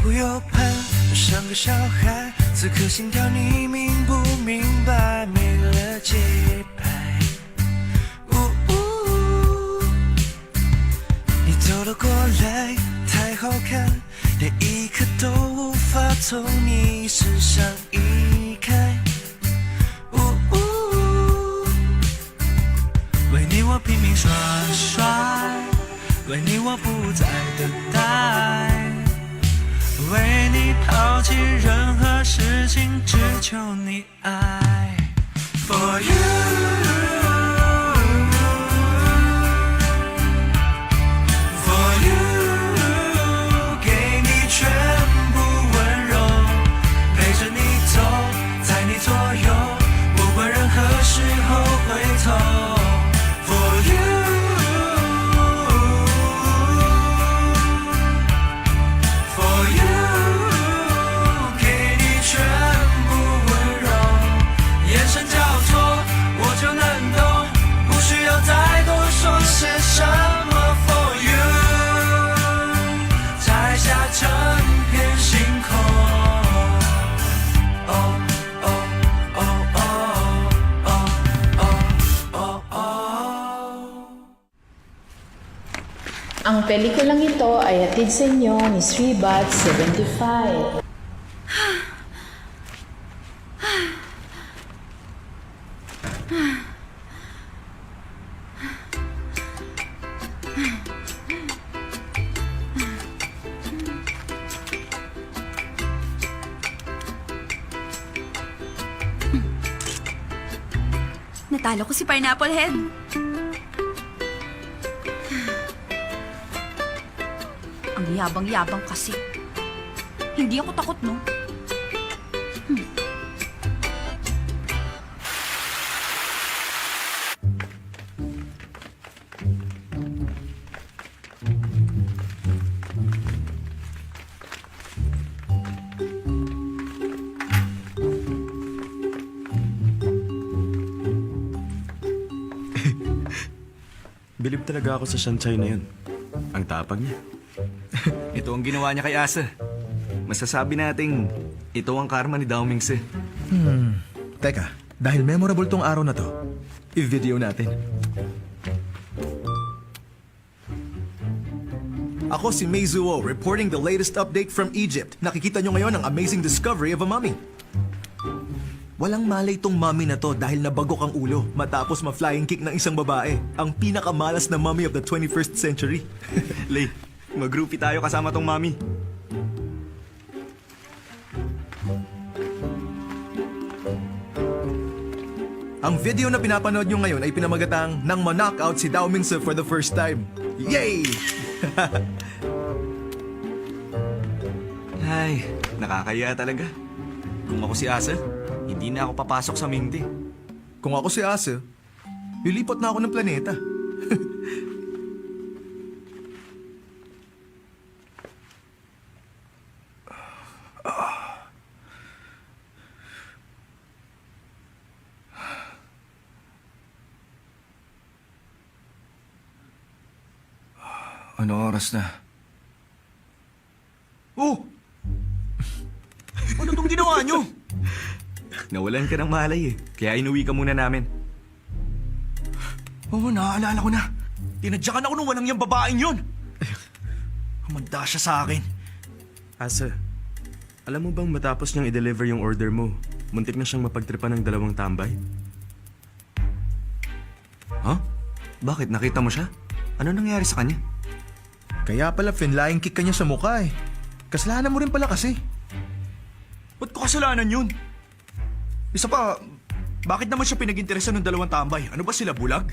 不由盼，像个小孩，此刻心跳你明不明白？没了节拍，你走了过来，太好看，连一刻都无法从你身上移开。为你我拼命耍帅，为你我不再等待，为你抛弃任何事情，只求你爱。For you。For you， 给你全部温柔，陪着你走，在你左右，不管任何时候回头。For you，For you， 给你全部温柔，眼神交错，我就能懂，不需要再多说些什么。For you。摘下整片星空。Oh oh oh oh oh oh oh。 Ang pelikulang ito ay hatid sa inyo ni Sribat 75. Natalo ko si Pineapple Head. Ang yabang-yabang kasi. Hindi ako takot, no? Bilib talaga ako sa Shanchay na yun. Ang tapang niya. Ito ang ginawa niya kay Asa. Masasabi nating ito ang karma ni Dao Mingse. Teka, dahil memorable tong araw na to, i-video natin. Ako si Meizuo, reporting the latest update from Egypt. Nakikita nyo ngayon ang amazing discovery of a mummy. Walang malay tong mummy na to dahil nabagok ang ulo matapos ma-flying kick ng isang babae. Ang pinakamalas na mummy of the 21st century. Lay, mag-groupie tayo kasama tong mami. Ang video na pinapanood nyo ngayon ay pinamagatang nang ma-knockout si Dao Mingse for the first time. Yay! Ay, nakakaya talaga. Kung ako si Asa, hindi na ako papasok sa Mingti. Kung ako si Asa, lilipat na ako ng planeta. Ano oras na? Oh! Ano tong ginawa nyo? Nawalan ka ng malay eh. Kaya inuwi ka muna namin. Oo, naaalala ko na. Tinadyakan ako nung walang yung babaeng yun. Humanda siya sa akin. Asa, alam mo bang matapos niyang i-deliver yung order mo, muntik na siyang mapagtripan ng 2 tambay? Huh? Bakit? Nakita mo siya? Ano nangyari sa kanya? Kaya pala finlying kick ka niya sa mukha eh. Kasalanan mo rin pala kasi. Ba't ko kasalanan yun? Isa pa, bakit naman siya pinag-interesan ng 2 tambay? Ano ba sila, bulag?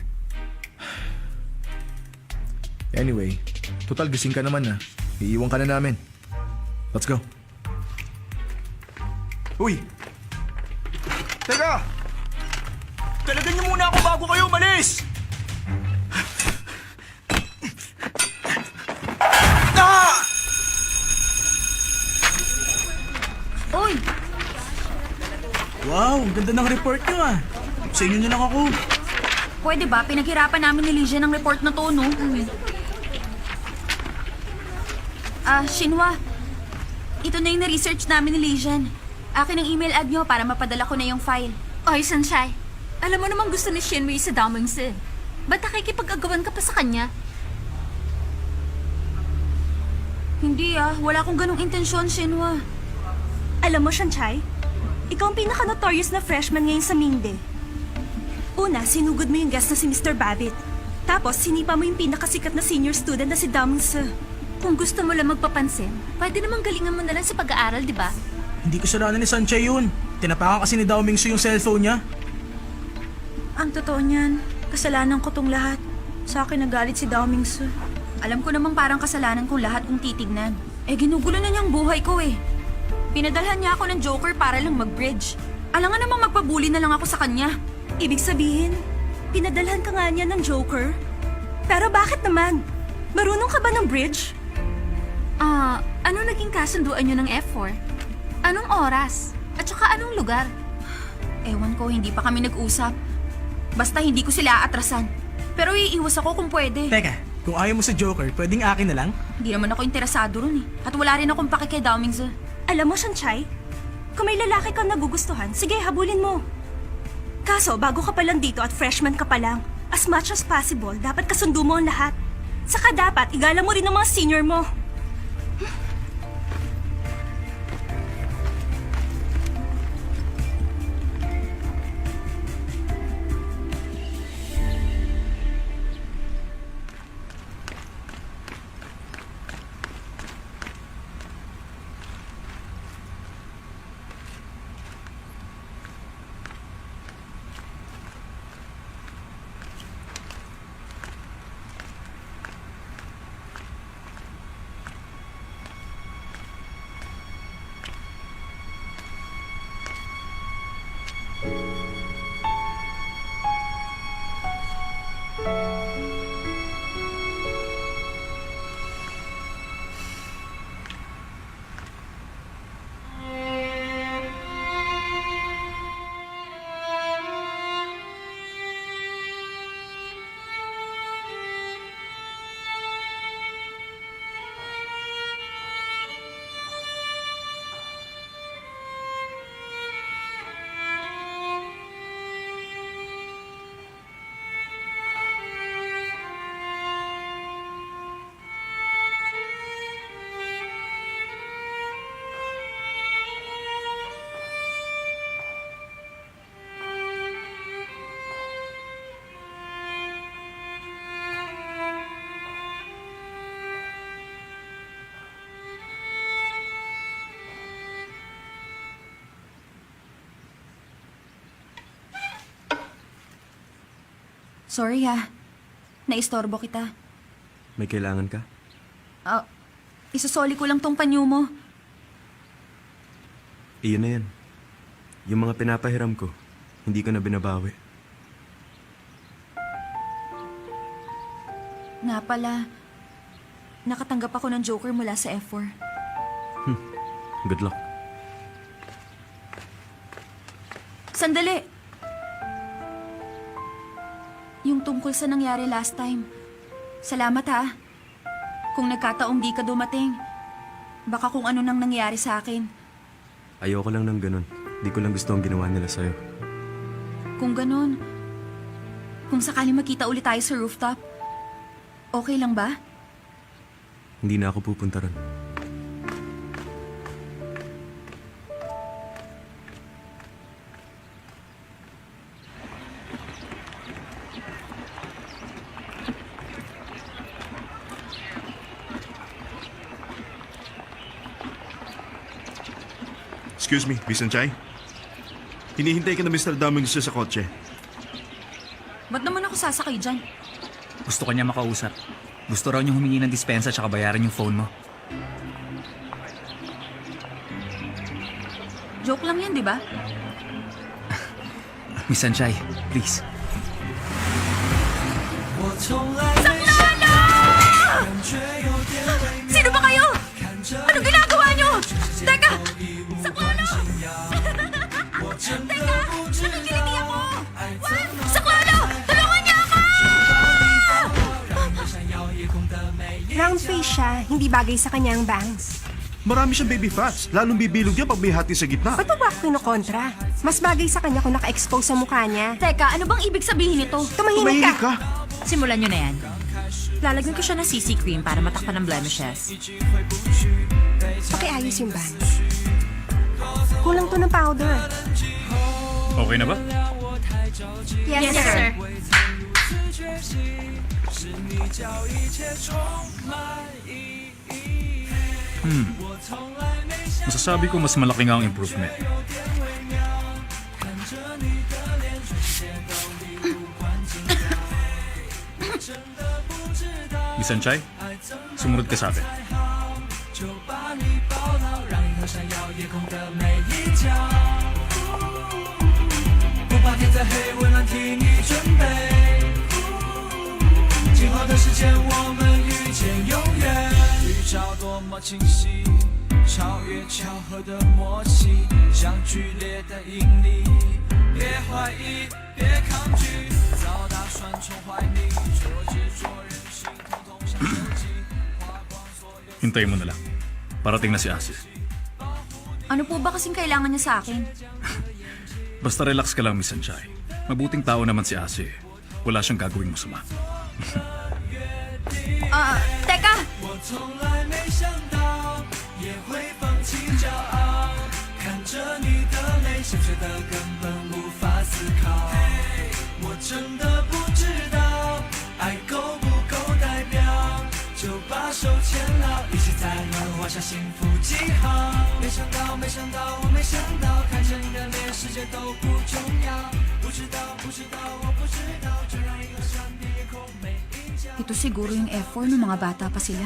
Anyway, total gising ka naman na. Iiwan ka na namin. Let's go. Uy! Teka! Talagan niyo muna ako bago kayo umalis! Ah! Uy! Wow, ang ganda ng report niyo ah. Sa inyo na lang ako. Pwede ba? Pinaghirapan namin ni Ligia ng report na to, no? Shinwa. Ito na yung na-research namin ni Legion. Akin ang email ad nyo para mapadala ko na yung file. Oy, Sunshine. Alam mo namang gusto ni Shinwei sa Damingsi. Ba't nakikipag-agawan ka pa sa kanya? Hindi wala akong ganong intensyon, Shinwa. Alam mo, Shanchay, ikaw ang pinaka-notorious na freshman ngayon sa Mingde. Una, sinugod mo yung guest na si Mr. Babbitt. Tapos, sinipa mo yung pinakasikat na senior student na si Damingse. Kung gusto mo lang magpapansin, pwede namang galingan mo na lang sa pag-aaral, di ba? Hindi kasalanan ni Sanchay yun. Tinapakan kasi ni Dao Mingsu yung cellphone niya. Ang totoo niyan, kasalanan ko tong lahat. Sa akin nagalit si Dao Mingsu. Alam ko namang parang kasalanan kong lahat kung titignan. Ginugulo na niyang buhay ko Pinadalhan niya ako ng Joker para lang mag-bridge. Alam nga namang magpabuli na lang ako sa kanya. Ibig sabihin, pinadalhan ka nga niya ng Joker? Pero bakit naman? Marunong ka ba ng bridge? Ano naging kasunduan nyo ng F4? Anong oras? At saka anong lugar? Ewan ko, hindi pa kami nag-usap. Basta hindi ko sila aatrasan. Pero iiwas ako kung pwede. Teka, kung ayaw mo sa Joker, pwedeng akin na lang? Hindi naman ako interesado ron At wala rin akong paki kay Dao Mingse. Alam mo, Shanchay, kung may lalaki kang nagugustuhan, sige, habulin mo. Kaso, bago ka pa lang dito at freshman ka pa lang, as much as possible, dapat kasundo mo ang lahat. Saka dapat, igala mo rin ang mga senior mo. Sorry naistorbo kita. May kailangan ka? Isasoli ko lang tong panyo mo. Iyon na yan. Yung mga pinapahiram ko, hindi ko na binabawi. Nga pala, nakatanggap ako ng Joker mula sa F4. Good luck. Sandali! Yung tungkol sa nangyari last time. Salamat Kung nagkataong di ka dumating, baka kung ano nang nangyari sa akin. Ayoko lang ng ganun. Di ko lang gusto ang ginawa nila sa'yo. Kung ganun, kung sakali magkita ulit tayo sa rooftop, okay lang ba? Hindi na ako pupunta ron. Excuse me, Miss Sanchay? Hinihintay ka na Mr. Daming sa kotse. Ba't naman ako sasakay dyan? Gusto ka niya makausap. Gusto raw niyang humingi ng dispensa tsaka bayaran yung phone mo. Joke lang yan, di ba? Miss Sanchay, please. Sino ba kayo? Anong ginagawa niyo? Teka! Saklolo! Teka! Nakikiliti ako! What? Saklolo! Tulungan niyo ako! Round face siya, hindi bagay sa kanya ang bangs. Marami siyang baby fats. Lalong bibilog yan pag may hati sa gitna. Ba't ba ako kinokontra? Mas bagay sa kanya kung naka-expose sa mukha niya. Teka, ano bang ibig sabihin nito? Tumahimik Tumahimik ka! ka. Simulan nyo na yan. Lalagyan ko siya ng CC cream para matakpan ng blemishes. Pakiayos yung bangs. Kulang to ng powder. Okay na ba? Yes, sir. Masasabi ko mas malaki nga ang improvement. Miss Sanchay, sumunod ka sa akin. 就把你抱牢，让你和闪耀夜空的每一角。不怕天再黑，温暖替你准备。今后的时间，我们遇见永远。预兆多么清晰，超越巧合的默契，像剧烈的引力。别怀疑，别抗拒，早打算宠坏你，做执着任性，统统像手机。 Hintayin mo na lang. Parating na si Ase. Ano po ba kasing kailangan niya sa akin? Basta relax ka lang, Miss Sanchay. Mabuting tao naman si Ase. Wala siyang gagawing masama. Teka! 我从来没想到也会放弃骄傲，看着你的泪深邃的根本无法思考。我真的不知道爱够不够代表，就把手牵牢，一起在轮画下幸福记号。没想到，没想到，我没想到，看着你的脸，世界都不重要。不知道，不知道，我不知道，就让一个闪电夜空每一角。 Ito siguro yung F4 ng mga bata pa sila.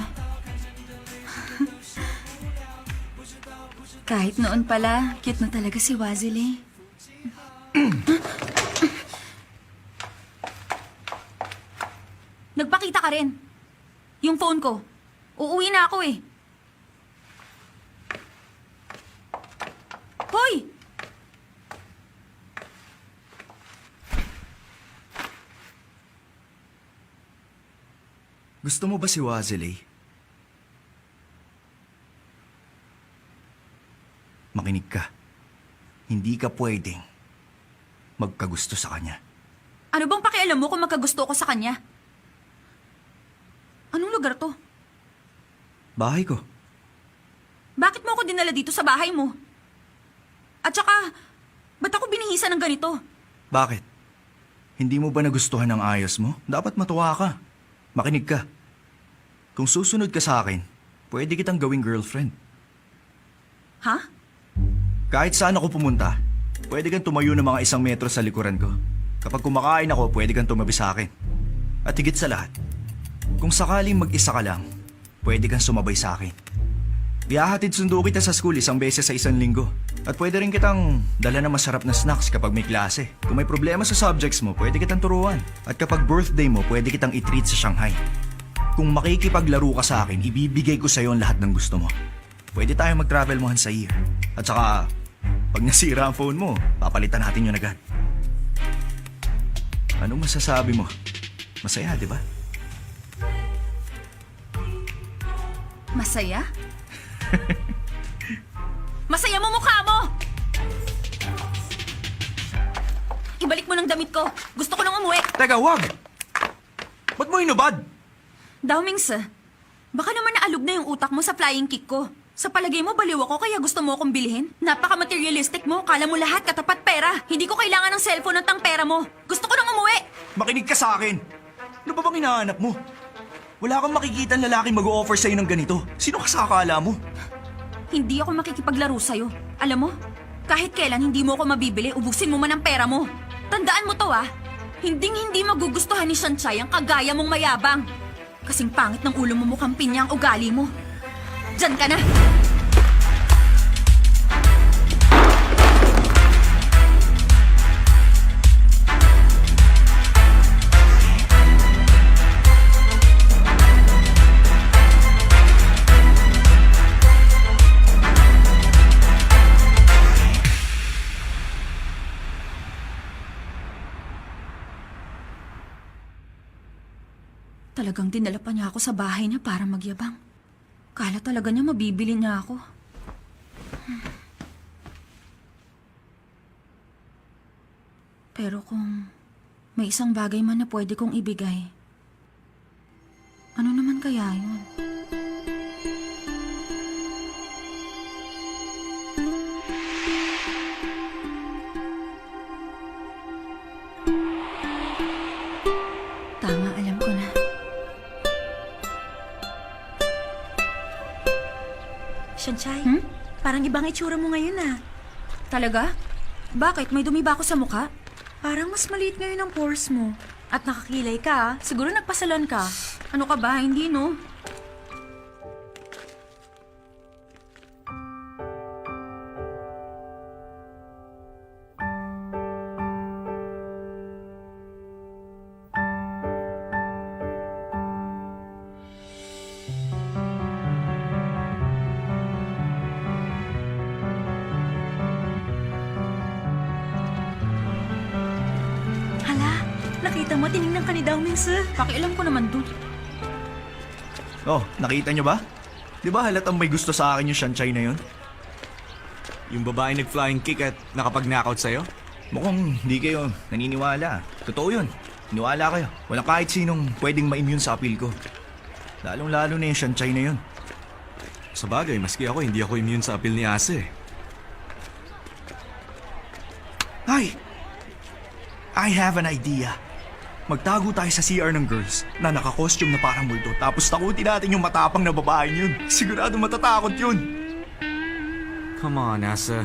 Kahit noon pala, cute na talaga si Wazile. Nagpakita ka rin. Yung phone ko. Uuwi na ako eh. Hoy! Gusto mo ba si Wazile? Makinig ka. Hindi ka pwedeng magkagusto sa kanya. Ano bang pakialam mo kung magkagusto ko sa kanya? Anong lugar to? Bahay ko. Bakit mo ako dinala dito sa bahay mo? At saka, ba't ako binihisan ng ganito? Bakit? Hindi mo ba nagustuhan ang ayos mo? Dapat matuwa ka. Makinig ka. Kung susunod ka sa akin, pwede kitang gawing girlfriend. Ha? Kahit saan ako pumunta, pwede kang tumayo ng mga 1 metro sa likuran ko. Kapag kumakain ako, pwede kang tumabi sa akin. At higit sa lahat, kung sakaling mag-isa ka lang, pwede kang sumabay sa akin. Ihahatid sundo kita sa school 1 beses sa 1 linggo. At pwede rin kitang dala ng masarap na snacks kapag may klase. Kung may problema sa subjects mo, pwede kitang turuan. At kapag birthday mo, pwede kitang i-treat sa Shanghai. Kung makikipaglaro ka sa akin, ibibigay ko sa'yo ang lahat ng gusto mo. Pwede tayong mag-travel once a year. At saka, pag nasira ang phone mo, papalitan natin yun agad. Anong masasabi mo? Masaya, di ba? Masaya? Masaya mo mukha mo! Ibalik mo ng damit ko. Gusto ko nang umuwi. Teka, wag! Ba't mo inubad? Daomings, baka naman naalog na yung utak mo sa flying kick ko. Sa palagay mo, baliw ako kaya gusto mo akong bilhin? Napaka-materialistic mo. Kala mo lahat katapat pera. Hindi ko kailangan ng cellphone at ng pera mo. Gusto ko nang umuwi. Makinig ka sa akin. Ano ba bang hinahanap mo? Wala kang makikita ng lalaking mag-o-offer sa'yo ng ganito. Sino ka sa akala mo? Hindi ako makikipaglaro sa'yo. Alam mo, kahit kailan hindi mo ako mabibili, ubusin mo man ang pera mo. Tandaan mo to Hinding-hindi magugustuhan ni Sanchay ang kagaya mong mayabang. Kasing pangit ng ulo mo, mukhang pinya ang ugali mo. Diyan ka na! Talagang dinala pa niya ako sa bahay niya para magyabang. Kala talaga niya mabibili niya ako. Pero kung may isang bagay man na pwede kong ibigay, ano naman kaya yun? Tama, alam ko na. Shanchay, parang ibang itsura mo ngayon ah. Talaga? Bakit? May dumi ba ako sa mukha? Parang mas maliit ngayon ang pores mo. At nakakilay ka ah. Siguro nagpasalon ka. Ano ka ba? Hindi, no? Hala, nakita mo, tinignan ka ni Dao Mingse. Pakialam ko naman dun. Oh, nakita nyo ba? Di ba halatang may gusto sa akin yung Shanchay na yun? Yung babae nag-flying kick at nakapag-knockout sa'yo? Mukhang hindi kayo naniniwala. Totoo yun. Iniwala kayo. Walang kahit sinong pwedeng ma-immune sa appeal ko. Lalong-lalo na yung Shanchay na yun. Sa bagay, maski ako, hindi ako immune sa appeal ni Ase. Ay! I have an idea. Magtago tayo sa CR ng girls na naka-costume na parang multo tapos takutin natin yung matapang na babae yun. Sigurado matatakot yun. Come on, Asa.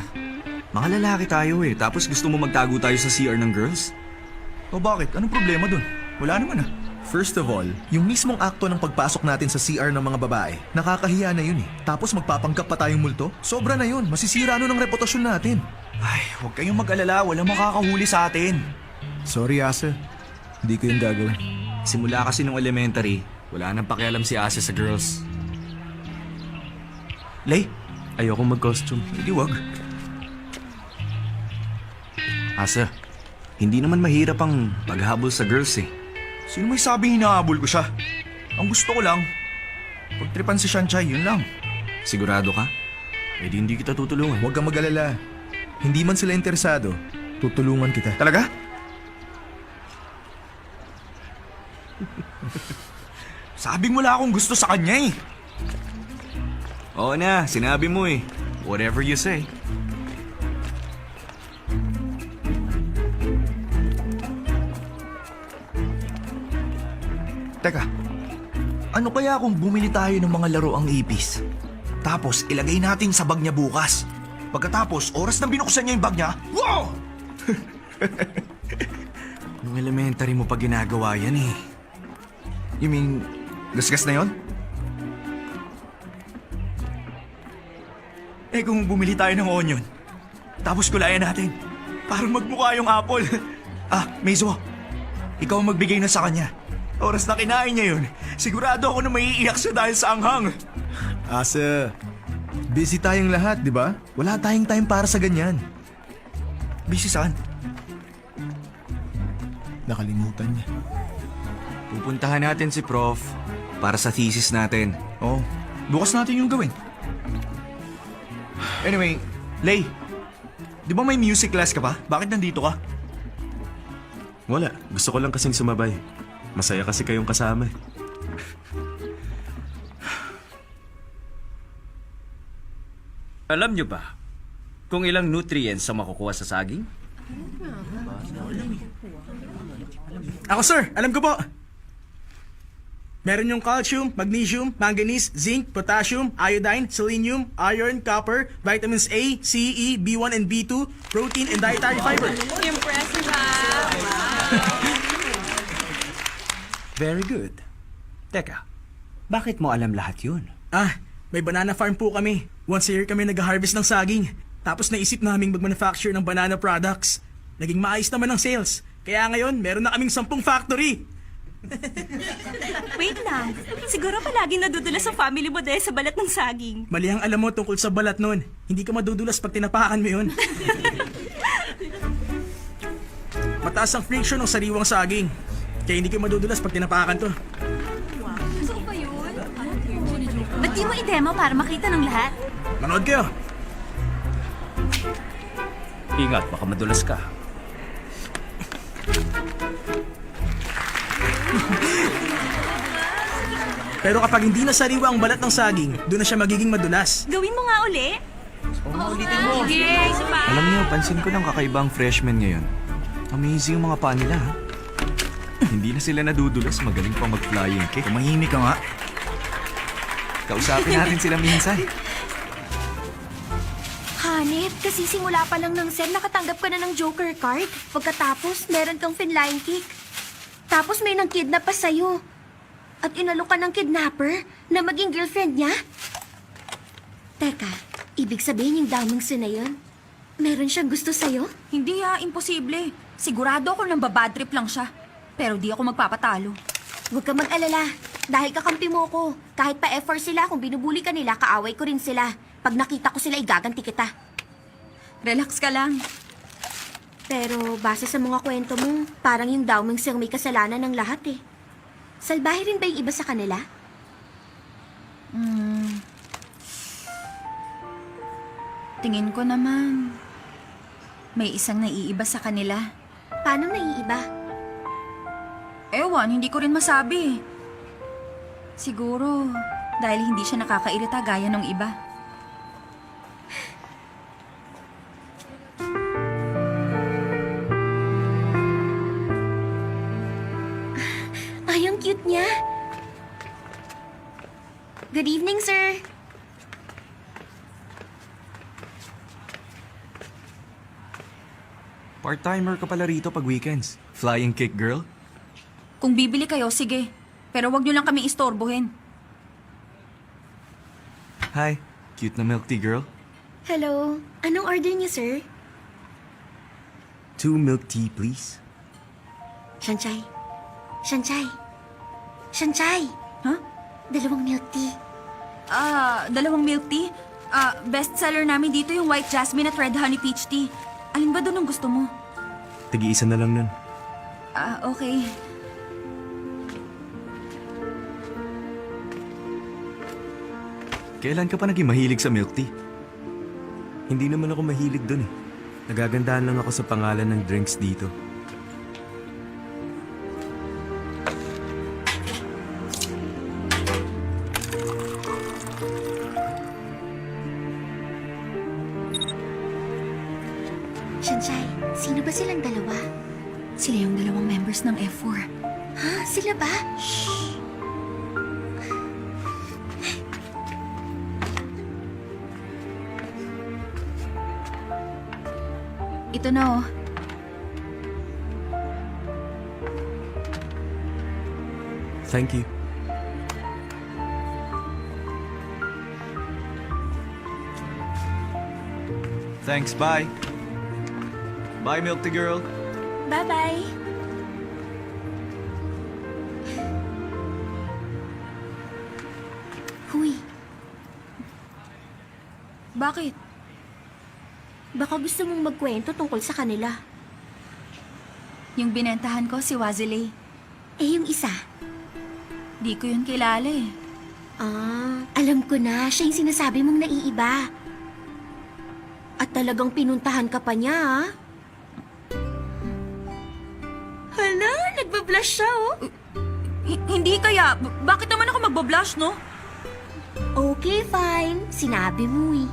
Mga lalaki tayo eh, tapos gusto mo magtago tayo sa CR ng girls? O bakit? Anong problema dun? Wala naman ah. First of all, yung mismong akto ng pagpasok natin sa CR ng mga babae, nakakahiya na yun eh. Tapos magpapanggap pa tayong multo? Sobra na yun, masisira nun ang reputasyon natin. Ay, huwag kayong mag-alala. Walang makakahuli sa atin. Sorry, Asa. Hindi ko yung gagawin. Simula kasi nung elementary, wala nang pakialam si Ase sa girls. Lay, Ayokong mag-costume. hindi wag. Ase, hindi naman mahirap ang paghabol sa girls eh. Sino may sabing hinahabol ko siya? Ang gusto ko lang, pagtripan si Shanchay, yun lang. Sigurado ka? Eh di hindi kita tutulungan. Huwag kang mag-alala. Hindi man sila interesado, tutulungan kita. Talaga? Sabing wala akong gusto sa kanya eh. Oo na, sinabi mo eh. Whatever you say. Teka, ano kaya kung bumili tayo ng mga laro ang ipis? Tapos ilagay natin sa bag niya bukas. Pagkatapos, oras na binuksan niya yung bag niya, wow! Nung elementary mo pa ginagawa yan eh. You mean, gasgas na yon? Eh kung bumili tayo ng onion, tapos kulayan natin, parang magmukha yung apple. Ah, Meizo, ikaw ang magbigay na sa kanya. Oras na kinain niya yun, sigurado ako na maiiyak siya dahil sa anghang. Asa, busy tayong lahat, di ba? Wala tayong time para sa ganyan. Busy saan? Nakalimutan niya. Pupuntahan natin si Prof para sa thesis natin. Oh, bukas natin yung gawin. Anyway, Lay, di ba may music class ka pa? Bakit nandito ka? Wala, gusto ko lang kasing sumabay. Masaya kasi kayong kasama eh. Alam nyo ba kung ilang nutrients ang makukuha sa saging? Ako sir, alam ko po. Meron yung calcium, magnesium, manganese, zinc, potassium, iodine, selenium, iron, copper, vitamins A, C, E, B1 and B2, protein and dietary fiber. Impressive, ha? Very good. Teka, bakit mo alam lahat yun? Ah, may banana farm po kami. Once a year kami nag-harvest ng saging. Tapos naisip naming mag-manufacture ng banana products. Naging maayos naman ang sales. Kaya ngayon, meron na kaming 10 factory. Wait lang, siguro palagi nadudulas sa family mo dahil sa balat ng saging. Mali ang alam mo tungkol sa balat nun. Hindi ka madudulas pag tinapakan mo yun. Mataas ang friction ng sariwang saging. Kaya hindi ka madudulas pag tinapakan to. Ba't di Pwede mo i-demo para makita ng lahat. Manood kayo. Ingat, baka madulas ka. Pero kapag hindi na sariwa ang balat ng saging, doon na siya magiging madulas. Gawin mo nga uli. Alam niyo, pansin ko ng kakaibang freshman ngayon. Amazing yung mga paa nila, ha? Hindi na sila nadudulas, magaling pa mag-flying kick. Tumahimik ka nga. Kausapin natin sila minsan. Hanip, kasi simula pa lang ng SEM, nakatanggap ka na ng Joker card. Pagkatapos, meron kang flying kick. Tapos may nang kidnap pa sa'yo. At inalok ka ng kidnapper na maging girlfriend niya. Teka, ibig sabihin yung Damingse na yun? Meron siyang gusto sa'yo? Hindi imposible. Sigurado ako nang babadtrip lang siya. Pero di ako magpapatalo. Huwag ka mag-alala. Dahil kakampi mo ko. Kahit pa effort sila, kung binubuli ka nila, kaaway ko rin sila. Pag nakita ko sila, igaganti kita. Relax ka lang. Pero base sa mga kwento mo, parang yung Damingse ang may kasalanan ng lahat eh. Salbahe rin ba yung iba sa kanila? Tingin ko naman, may isang naiiba sa kanila. Paano naiiba? Ewan, hindi ko rin masabi. Siguro, dahil hindi siya nakakairita gaya ng iba. Ay, ang cute niya. Good evening, sir. Part-timer ka pala rito pag weekends. Flying kick girl? Kung bibili kayo, sige. Pero wag niyo lang kami istorbohin. Hi, cute na milk tea girl. Hello. Anong order niyo, sir? 2 milk tea, please. Shanchay. Shanchay. Shanchay. Huh? 2 milk tea. 2 milk tea? Best seller namin dito yung white jasmine at red honey peach tea. Alin ba doon ang gusto mo? Tigi-isa na lang nun. Okay. Kailan ka pa naging mahilig sa milk tea? Hindi naman ako mahilig dun eh. Nagagandahan lang ako sa pangalan ng drinks dito. Shanchay, sino ba silang dalawa? Sila yung dalawang members ng F4. Ha? Sila ba? Ito na oh. Thank you. Thanks, bye. Bye, milk tea girl. Bye-bye. Huy, Bakit? baka gusto mong magkwento tungkol sa kanila. Yung binentahan ko si Wazilay. Eh, yung isa? Di ko yun kilala eh. Alam ko na. Siya yung sinasabi mong naiiba. At talagang pinuntahan ka pa niya, ha? Hala, nagbablush siya, oh. Hindi kaya. Bakit naman ako magbablush, no? Okay, fine. Sinabi mo, eh.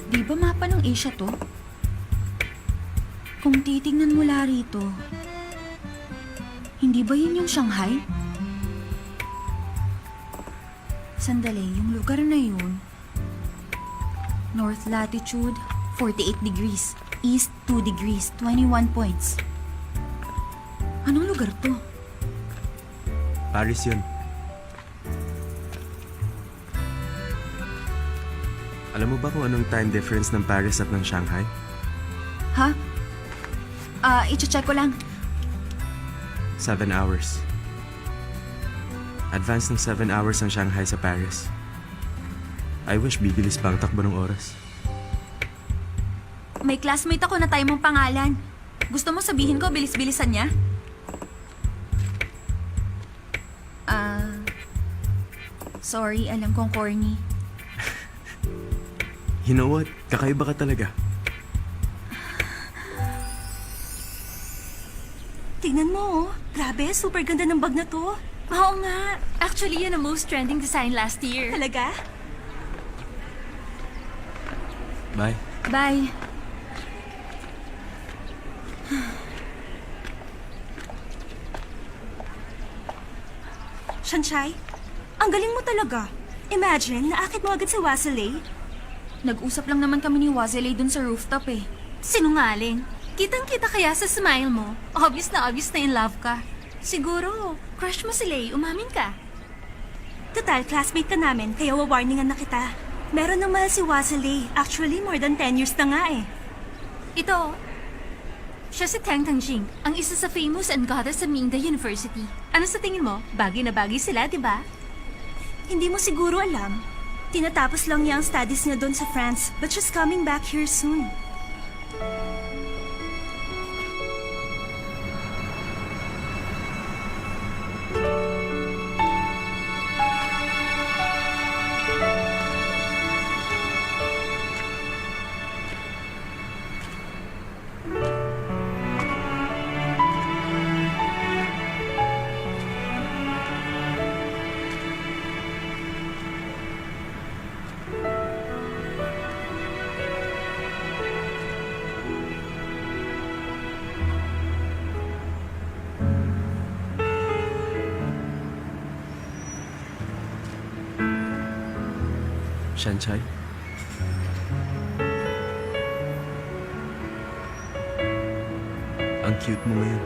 Di ba mapa ng Asia to? Kung titignan mula rito, hindi ba yun yung Shanghai? Sandali, yung lugar na yun, north latitude, 48 degrees. East 2 degrees, 21 points. Anong lugar to? Paris yun. Alam mo ba kung anong time difference ng Paris at ng Shanghai? Ha? I-check ko lang. 7 hours. Advance ng 7 hours ang Shanghai sa Paris. I wish bibilis pa ang takbo ng oras. May classmate ako na tayo mong pangalan. Gusto mo sabihin ko bilis-bilisan niya? Sorry, alam kong corny. You know what? Kakaiba ka talaga. Tingnan mo, oh. Grabe, super ganda ng bag na to. Oo nga. Actually, yun ang most trending design last year. Talaga? Bye. Bye. Shanshay, ang galing mo talaga. Imagine, naakit mo agad sa Wasilay. Nag-usap lang naman kami ni Wazilay dun sa rooftop eh. Sinungaling. Kitang-kita kaya sa smile mo. Obvious na in love ka. Siguro, crush mo si Lay, umamin ka. Total, classmate ka namin, kaya wawarningan na kita. Meron ng mahal si Wasilay. Actually, more than 10 years na nga eh. Ito, siya si Tang Tangjing, ang isa sa famous and goddess sa Mingda University. Ano sa tingin mo? Bagay na bagay sila, di ba? Hindi mo siguro alam. Tinatapos lang niya ang studies niya doon sa France, but she's coming back here soon. Shanshay? Ang cute mo ngayon.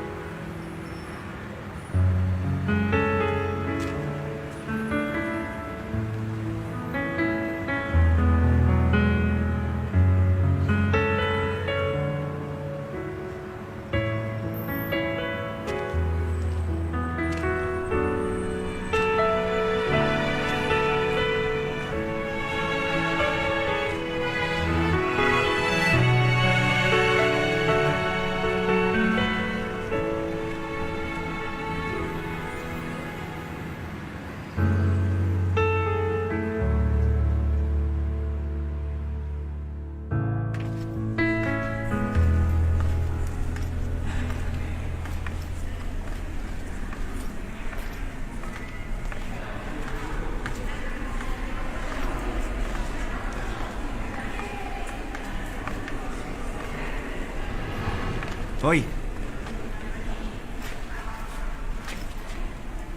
Hoy,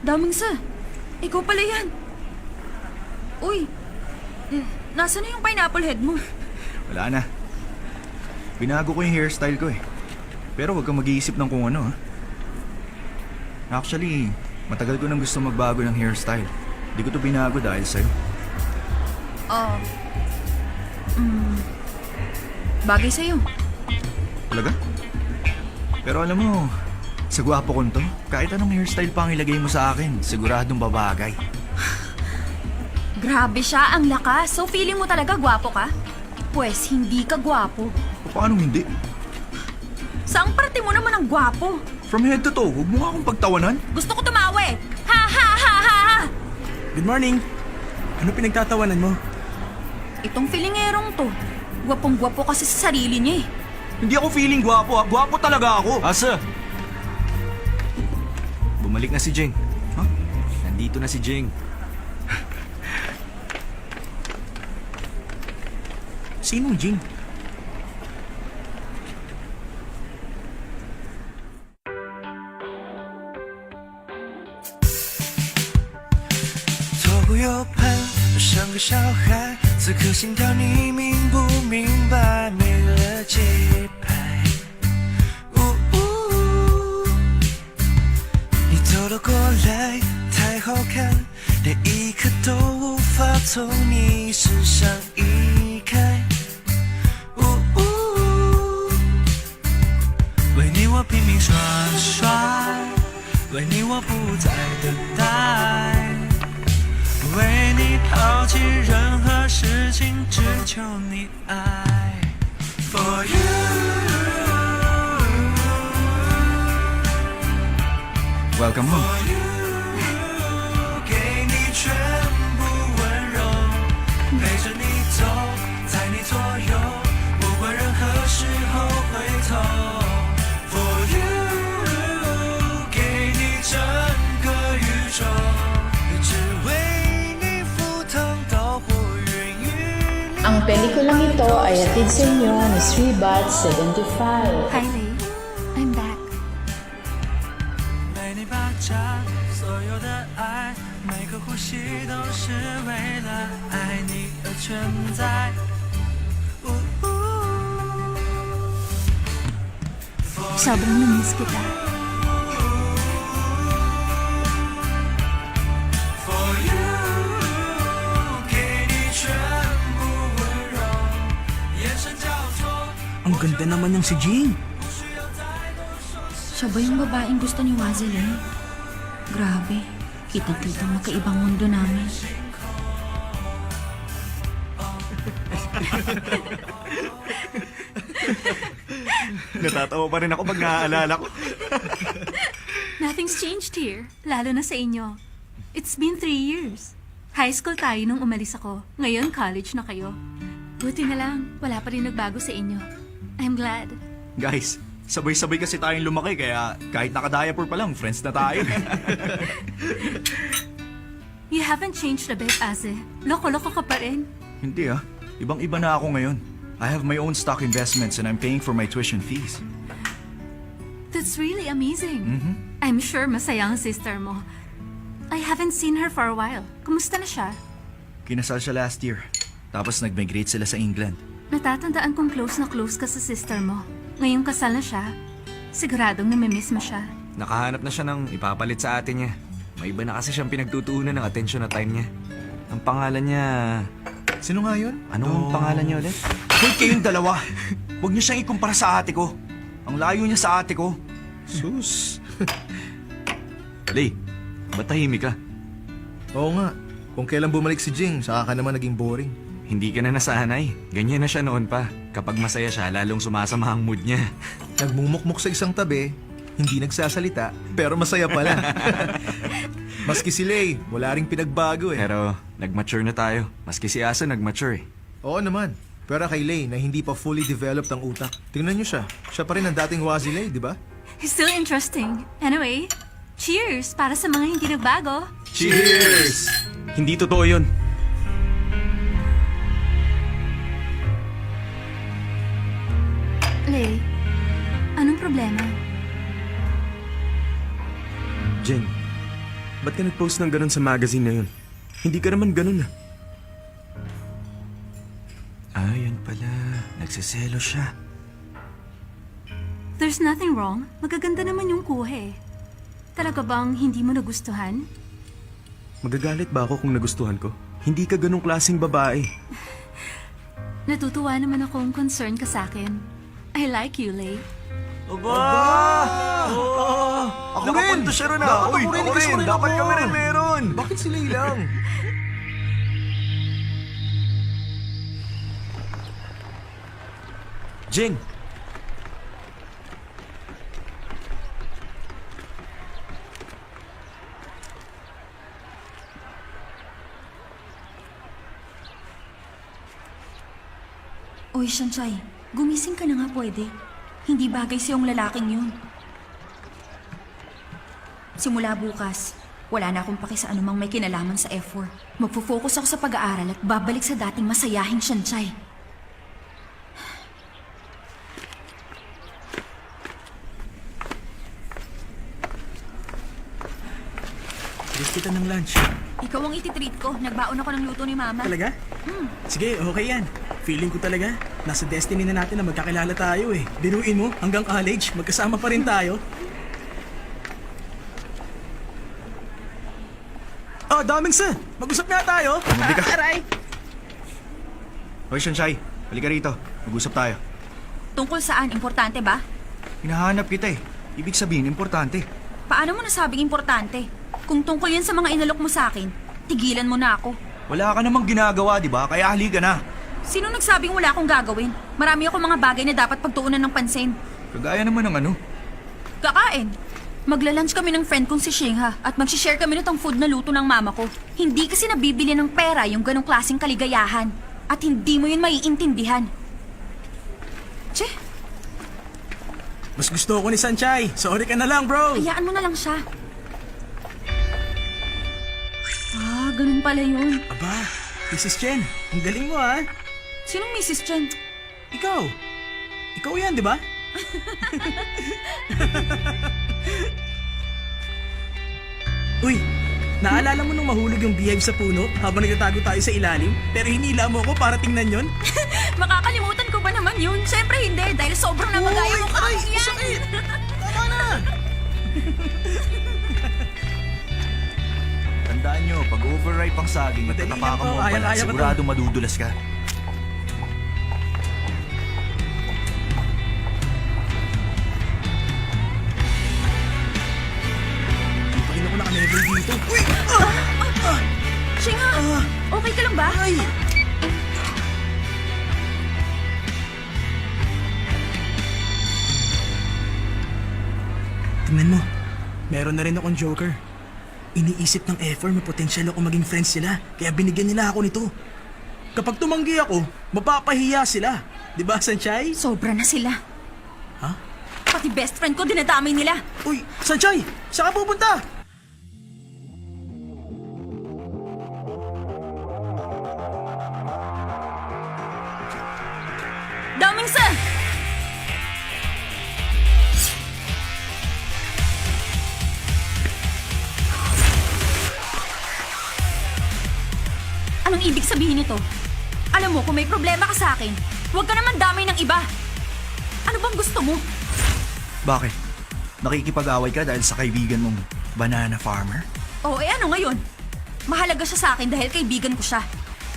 Damingsa, ikaw pala yan. Uy, nasa na yung pineapple head mo? wala na. Binago ko yung hairstyle ko eh. Pero huwag kang mag-iisip ng kung ano ha. Actually, matagal ko nang gusto magbago ng hairstyle. Di ko to binago dahil sa'yo. Oh. Bagay sa'yo. Talaga? Pero alam mo, sa gwapo ko to, kahit anong hairstyle pa ang ilagay mo sa akin, siguradong babagay. Grabe siya, ang lakas. So feeling mo talaga gwapo ka? Pwes, hindi ka gwapo. Paano hindi? Saang parte mo naman ang gwapo? From head to toe, huwag mo nga akong pagtawanan. Gusto ko tumawa eh. Ha ha ha ha ha! Good morning. Ano pinagtatawanan mo? Itong feelingerong to. Gwapong-gwapo kasi sa sarili niya eh. Hindi ako feeling gwapo ha. Gwapo talaga ako. Asa? Bumalik na si Jing. Huh? Nandito na si Jing. Sinong Jing?右盼，像个小孩，此刻心跳你明不明白？没了节拍。从你身上移开。为你我拼命耍帅，为你我不再等待，为你抛弃任何事情，只求你爱。For Welcome home. you， 给你全部温柔，陪着你走，在你左右，不管任何时候回头。For you， 给你整个宇宙，只为你赴汤蹈火，愿与你。 Ang pelikulang ito ay hatid sa inyo ni Sribat 75. Hi, Lay. I'm back. 被你霸占所有的爱，每个呼吸都是为了爱你而存在。Sobrang namiss kita. For you， 给你全部温柔，眼神交错。 Ang ganda naman ng si Jing. Siya ba yung babaeng gusto ni Wazelin? Grabe, kitang-kitang magkaibang mundo namin. Natatawa pa rin ako pag naaalala ko. Nothing's changed here, lalo na sa inyo. It's been 3 years. High school tayo nung umalis ako. Ngayon, college na kayo. Buti na lang, wala pa rin nagbago sa inyo. I'm glad. Guys, sabay-sabay kasi tayong lumaki kaya kahit naka-diaper pa lang, friends na tayo. You haven't changed a bit, Ase. Loko-loko ka pa rin. Hindi ah, ibang-iba na ako ngayon. I have my own stock investments and I'm paying for my tuition fees. That's really amazing. I'm sure masaya ang sister mo. I haven't seen her for a while. Kumusta na siya? Kinasal siya last year. Tapos nag-migrate sila sa England. Natatandaan kong close na close ka sa sister mo. Ngayong kasal na siya, siguradong namimiss mo siya. Nakahanap na siya ng ipapalit sa ate niya. May iba na kasi siyang pinagtutuunan ng atensyon na time niya. Ang pangalan niya... Sino nga yun? Anong pangalan niya ulit? Hoy, kayong dalawa! Huwag niyo siyang ikumpara sa ate ko. Ang layo niya sa ate ko. Sus. Lay, ba't tahimik ka? Oo nga. Kung kailan bumalik si Jing, saka ka naman naging boring. Hindi ka na nasanay. Ganyan na siya noon pa. Kapag masaya siya, lalong sumasama ang mood niya. Nagmumukmuk sa isang tabi, hindi nagsasalita, pero masaya pala. Maski si Lay, wala ring pinagbago eh. Pero nag-mature na tayo. Maski si Asa nag-mature eh. Oo naman. Pero kay Lay na hindi pa fully developed ang utak. Tingnan niyo siya. Siya pa rin ang dating Wazilay, di ba? He's still interesting. Anyway, cheers para sa mga hindi nagbago. Cheers! Hindi totoo yun. Lay, anong problema? Jen, ba't ka nag-post ng ganun sa magazine na yun? Hindi ka naman ganun ah. Ayun pala. Nagsiselo siya. There's nothing wrong. Magaganda naman yung kuhe. Talaga bang hindi mo nagustuhan? Magagalit ba ako kung nagustuhan ko? Hindi ka ganung klaseng babae. Natutuwa naman akong concern ka sa akin. I like you, Lay. Ako rin! Nakapunta siya rin ah! Uy, ako rin! Dapat kami rin meron! Bakit si Lay lang? Jing! Oy, Shanchay, gumising ka na nga pwede. Hindi bagay sa yung lalaking yun. Simula bukas, wala na akong paki sa anumang may kinalaman sa F4. Magfo-focus ako sa pag-aaral at babalik sa dating masayahing Shanchay. Gusto kita ng lunch. Ikaw ang ititreat ko. Nagbaon ako ng luto ni Mama. Talaga? Sige, okay yan. Feeling ko talaga, nasa destiny na natin na magkakilala tayo eh. Biruin mo, hanggang college, magkasama pa rin tayo. Oh, Daming sir! Mag-usap nga tayo! Hindi ka. Aray! Hoy, Sunshine. Halika rito. Mag-usap tayo. Tungkol saan? Importante ba? Hinahanap kita eh. Ibig sabihin, importante. Paano mo nasabing importante? Kung tungkol yan sa mga inalok mo sa akin, tigilan mo na ako. Wala ka namang ginagawa, di ba? Kaya halika na. Sino nagsabing wala akong gagawin? Marami akong mga bagay na dapat pagtuunan ng pansin. Kagaya naman ng ano. Kakain. Magla-lunch kami ng friend kong si Shingha at mag-share kami nitong food na luto ng mama ko. Hindi kasi nabibili ng pera yung ganong klaseng kaligayahan. At hindi mo yun maiintindihan. Che, Mas gusto ko ni Sanchay. Sorry ka na lang, bro. hayaan mo na lang siya. Ah, ganun pala yun. Aba, Mrs. Chen, ang galing mo ha. Sinong Mrs. Chen? Ikaw. Ikaw yan, di ba? Uy, naalala mo nung mahulog yung beehive sa puno habang nagtatago tayo sa ilalim? Pero hinila mo ako para tingnan yon? Makakalimutan ko ba naman yun? Siyempre hindi, dahil sobrang namagaya mo aray, kamong yan. sakit! Tama na! Tandaan nyo, pag overripe ang saging at Madali tatapakan lang to. mo ang balat, Kayang-kaya ko to. sigurado madudulas ka. Hindi pa rin ako naka-level dito. Uy! Shingha, okay ka lang ba? Ay! Tingnan mo, meron na rin akong joker. Iniisip ng effort na potensyal ako maging friends sila, kaya binigyan nila ako nito. Kapag tumanggi ako, mapapahiya sila. Di ba, Sanchay? Sobra na sila. Ha? Pati best friend ko dinadamay nila. Uy, Sanchay! Saan ka pupunta? Daming sa! Anong ibig sabihin nito? Alam mo, kung may problema ka sa akin, huwag ka naman damay ng iba. Ano bang gusto mo? Bakit? Nakikipag-away ka dahil sa kaibigan mong banana farmer? O ano ngayon? Mahalaga siya sa akin dahil kaibigan ko siya.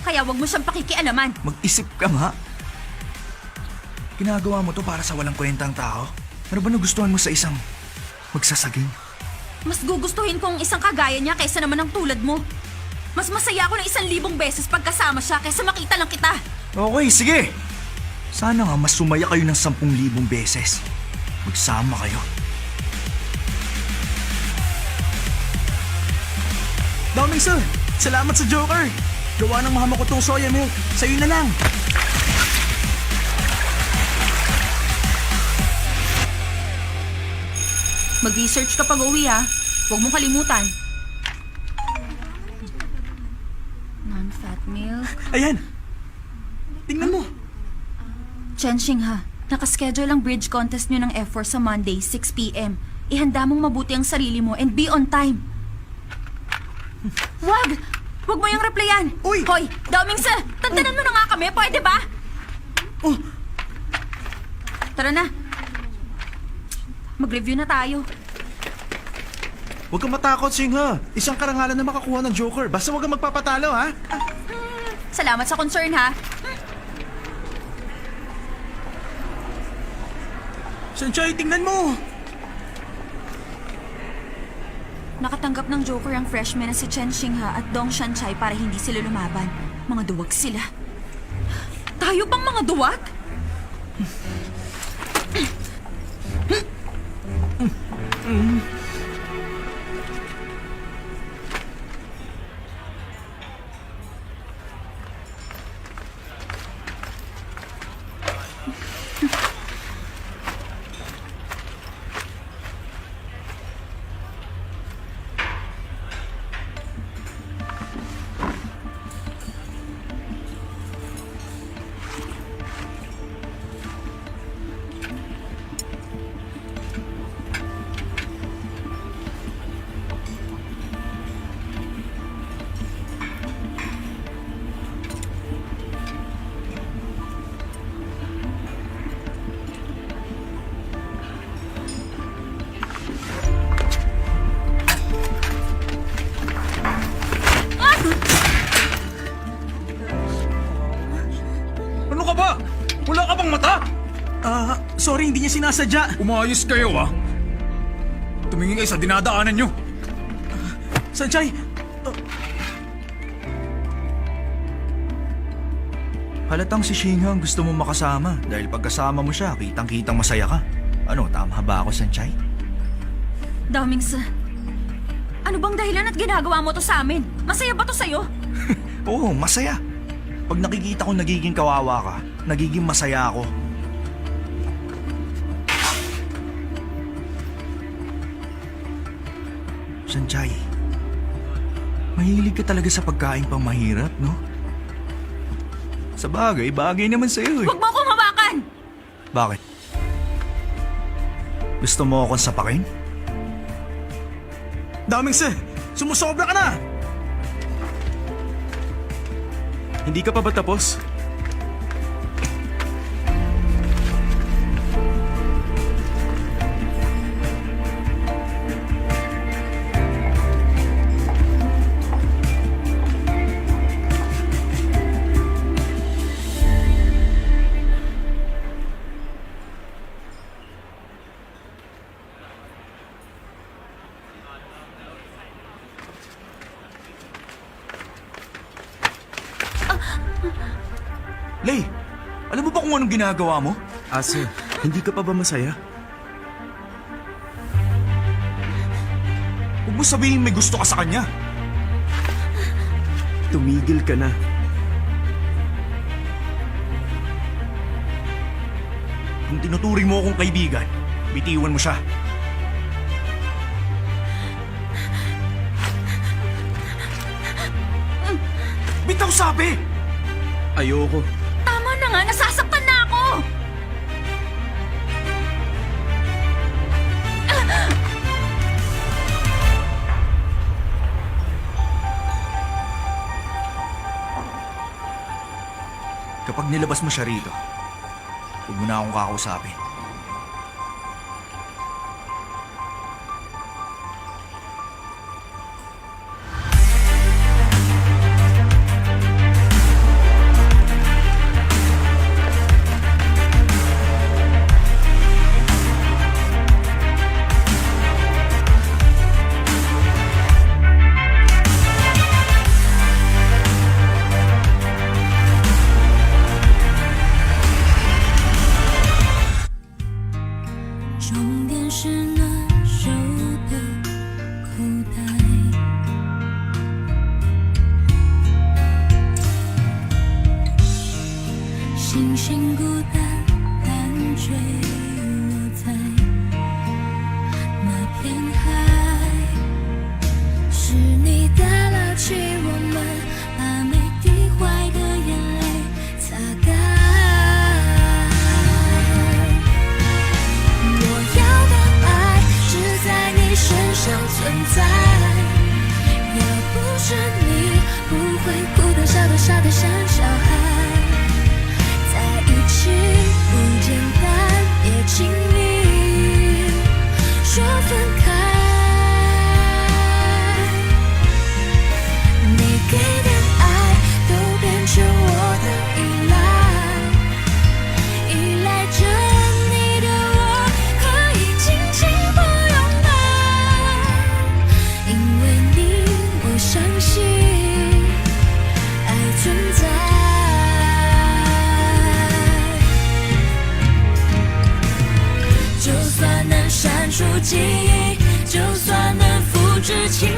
Kaya huwag mo siyang pakikialaman. Mag-isip ka nga. Ginagawa mo to para sa walang kwentang tao? Ano ba nagustuhan mo sa isang magsasaging? Mas gugustuhin kong isang kagaya niya kaysa naman ng tulad mo. Mas masaya ako ng 1,000 beses pagkasama siya kaysa makita lang kita. Okay, sige! Sana nga mas sumaya kayo ng 10,000 beses. Magsama kayo. Daming sir, salamat sa joker. Gawa ng mama ko tong soya milk. Sa'yo na lang. Mag-research ka pag uwi ha. Huwag mong kalimutan. Non-fat milk. Ayan. Tingnan mo. Chen Xingha, nakaschedule ang bridge contest nyo ng F4 sa Monday, 6 p.m. Ihanda mong mabuti ang sarili mo and be on time. Wag! Wag mo yung replyan! Uy! Hoy! Daming sa! Tantanan mo na nga kami, pwede ba? Oh, Tara na. Mag-review na tayo. Huwag kang matakot, Shingha. Isang karangalan na makakuha ng joker. Basta huwag kang magpapatalo, ha? Salamat sa concern ha. Sanchay, tingnan mo. Nakatanggap ng joker ang freshman na si Chen Xingha at Dong Shanchai para hindi sila lumaban. Mga duwag sila. Tayo bang mga duwag? Sorry, hindi niya sinasadya. Umayos kayo ah! Tumingin kayo sa dinadaanan nyo! Sanchay, Halatang si Shinha ang gusto mo makasama dahil pagkasama mo siya, kitang-kitang masaya ka. Ano, tama ba ako, Sanchay? Damings, ano bang dahilan at ginagawa mo to sa amin? Masaya ba to sa'yo? Oo, masaya. Pag nakikita ko nagiging kawawa ka, nagiging masaya ako. Sanchay, mahilig ka talaga sa pagkain pang mahirap, no? Sa bagay, bagay naman sa'yo eh. Huwag mo akong hawakan! Bakit? Gusto mo akong sapakin? Damings, sumusobra ka na. Hindi ka pa ba tapos? Lay, alam mo ba kung anong ginagawa mo? Ase, hindi ka pa ba masaya? Huwag mo sabihin may gusto ka sa kanya. Tumigil ka na. Kung tinuturing mo akong kaibigan, bitiwan mo siya. Bitaw sabi! Ayoko. Tama na nga, nasasaktan na ako! Kapag nilabas mo siya rito, huwag mo na akong kakausapin.就算能删除记忆，就算能复制情